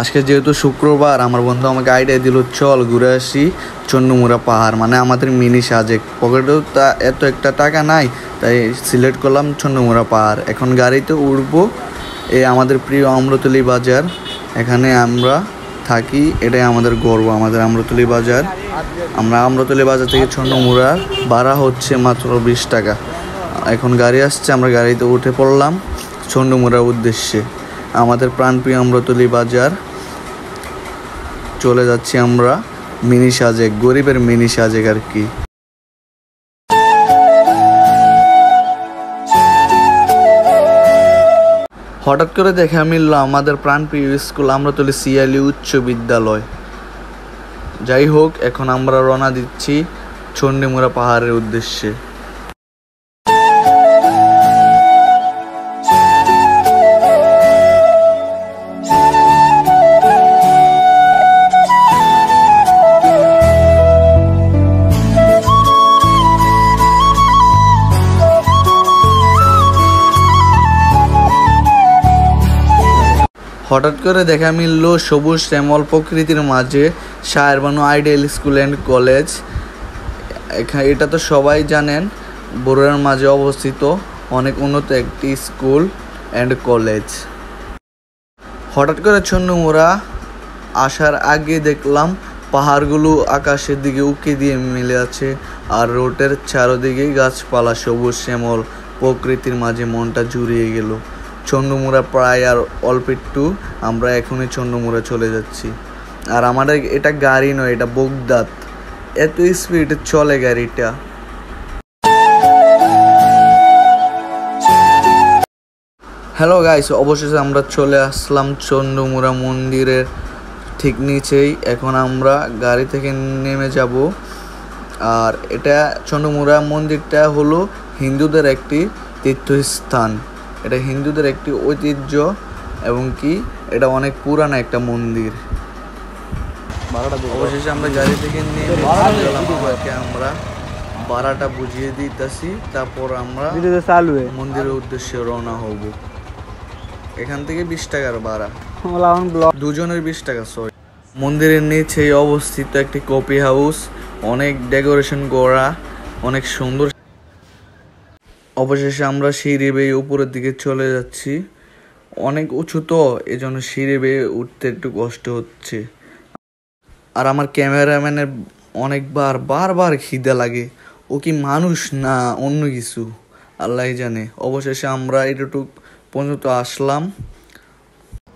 আজকে যেহেতু শুক্রবার, আমার বন্ধু আমাকে আইডিয়া দিল চল ঘুরে আসি চন্ডমুড়া পাহাড়, মানে আমাদের মিনি সাজেক। পকেটেও তা এত একটা টাকা নাই, তাই সিলেক্ট করলাম চন্ডমুড়া পাহাড়। এখন গাড়িতে উঠবো। এই আমাদের প্রিয় আমরতলি বাজার, এখানে আমরা থাকি, এটাই আমাদের গর্ব, আমাদের আমরতলি বাজার। আমরা আমরতলি বাজার থেকে চন্ডমুড়া ভাড়া হচ্ছে মাত্র 20 টাকা। এখন গাড়ি আসছে, আমরা গাড়িতে উঠে পড়লাম চন্ডমুড়ার উদ্দেশ্যে। আমাদের প্রাণপ্রিয় আমরতলি বাজার চলে যাচ্ছি আমরা মিনি সাজেক, গরিবের মিনি সাজেক আর কি। হঠাৎ করে দেখা মিলল আমাদের প্রাণপ্রিয় স্কুল আমরতলি সিআইলি উচ্চ বিদ্যালয়। যাই হোক, এখন আমরা রওনা দিচ্ছি চন্ডমুড়া পাহাড়ের উদ্দেশ্যে। হঠাৎ করে দেখা মিলল সবুজ শ্যামল প্রকৃতির মাঝে Shayer Banu ideal school and college. এটা তো সবাই জানেন, বরুড়ার মাঝে অবস্থিত অনেক উন্নত একটি স্কুল অ্যান্ড কলেজ। হঠাৎ করে চন্ডমুড়া আসার আগে দেখলাম পাহাড়গুলো আকাশের দিকে উঁকি দিয়ে মিলে আছে, আর রোডের চারদিকে গাছপালা, সবুজ শ্যামল প্রকৃতির মাঝে মনটা জুড়িয়ে গেল। চন্ডমুড়া প্রায় আর অল্প একটু, আমরা এখনই চন্ডমুড়া চলে যাচ্ছি। আর আমাদের এটা গাড়ি নয়, এটা বগদাত, এত স্পিডে চলে গাড়িটা। হ্যালো গাইস, অবশেষে আমরা চলে আসলাম চন্ডমুড়া মন্দিরের ঠিক নিচেই। এখন আমরা গাড়ি থেকে নেমে যাব। আর এটা চন্ডমুড়া মন্দিরটা হলো হিন্দুদের একটি তীর্থস্থান, এটা হিন্দুদের একটি ঐতিহ্য, এবং কি এটা অনেক পুরানো একটা মন্দির। অবশেষে আমরা গাড়ি থেকে নেমে আমরা ভাড়াটা বুঝিয়ে দিতেছি, তারপর আমরা মন্দিরের উদ্দেশ্যে রওনা হব। এখান থেকে 20 টাকার ভাড়া, দুজনের 20 টাকা। সরি, মন্দিরের নিচে অবস্থিত একটি কফি হাউস, অনেক ডেকোরেশন করা, অনেক সুন্দর। অবশেষে আমরা সিঁড়ি বেয়ে উপরের দিকে চলে যাচ্ছি। অনেক উঁচু তো, এই জন্য সিঁড়ি বেয়ে উঠতে একটু কষ্ট হচ্ছে। আর আমার ক্যামেরাম্যানের বারবার খিদে লাগে, ও কি মানুষ না অন্য কিছু আল্লাহ জানে। অবশেষে আমরা এটুকু পর্যন্ত আসলাম।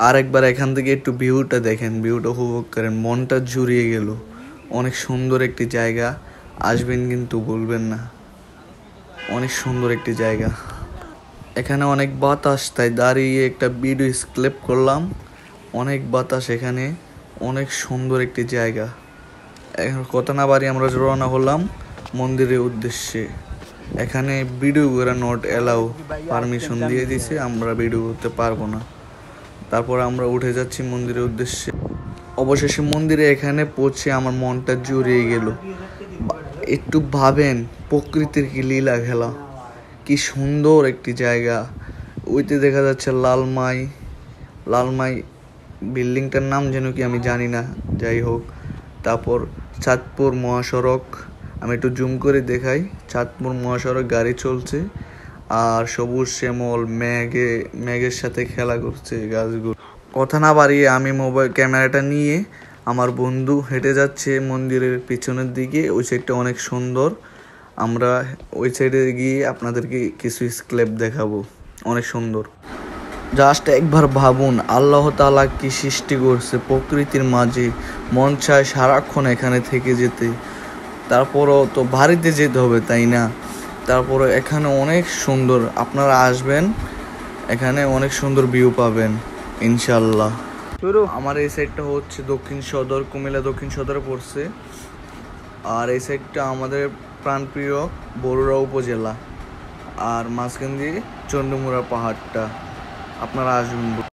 আরেকবার এখান থেকে একটু ভিউটা দেখেন, ভিউটা উপভোগ করেন, মনটা জুড়িয়ে গেল। অনেক সুন্দর একটি জায়গা, আসবেন কিন্তু বলবেন না, অনেক সুন্দর একটি জায়গা। এখানে অনেক বাতাস, তাই দাঁড়িয়ে একটা ভিডিও ক্লিপ করলাম। অনেক বাতাস এখানে, অনেক সুন্দর একটি জায়গা। এখন কথা না বাড়ি আমরা রওনা হলাম মন্দিরের উদ্দেশ্যে। এখানে ভিডিও করা নট অ্যালাউ, পারমিশন দিয়ে দিছে, আমরা ভিডিও করতে পারবো না। তারপর আমরা উঠে যাচ্ছি মন্দিরের উদ্দেশ্যে। অবশেষে মন্দিরে এখানে পৌঁছে আমার মনটা জুড়িয়ে গেল। একটু ভাবেন, প্রকৃতির কি লীলা খেলা, কি সুন্দর একটি জায়গা। ওইতে দেখা যাচ্ছে লালমাই বিল্ডিংটার নাম যেন কি আমি জানি না, যাই হোক। তারপর চাঁদপুর মহাসড়ক, আমি একটু জুম করে দেখাই, চাঁদপুর মহাসড়ক গাড়ি চলছে, আর সবুজ শ্যামল মেঘের সাথে খেলা করছে গাছগুলো। কথা না বাড়িয়ে আমি মোবাইল ক্যামেরাটা নিয়ে আমার বন্ধু হেঁটে যাচ্ছে মন্দিরের পিছনের দিকে। ওই সাইডটা অনেক সুন্দর, আমরা ওই সাইডে গিয়ে আপনাদেরকে কিছু ক্লিপ দেখাবো, অনেক সুন্দর। জাস্ট একবার ভাবুন, আল্লাহ তাআলা কি সৃষ্টি করছে প্রকৃতির মাঝে, মন চায় সারাক্ষণ এখানে থেকে যেতে। তারপরও তো বাড়িতে যেতে হবে, তাই না? তারপরে এখানে অনেক সুন্দর, আপনারা আসবেন, এখানে অনেক সুন্দর ভিউ পাবেন ইনশাল্লাহ। আমার এই সাইডটা হচ্ছে দক্ষিণ সদর, কুমিল্লা দক্ষিণ সদরে পড়ছে। আর এই সাইডটা আমাদের প্রাণপ্রিয় বরুড়া উপজেলা, আর মাঝখান দিয়ে চন্ডমুড়া পাহাড়টা। আপনারা আসবেন।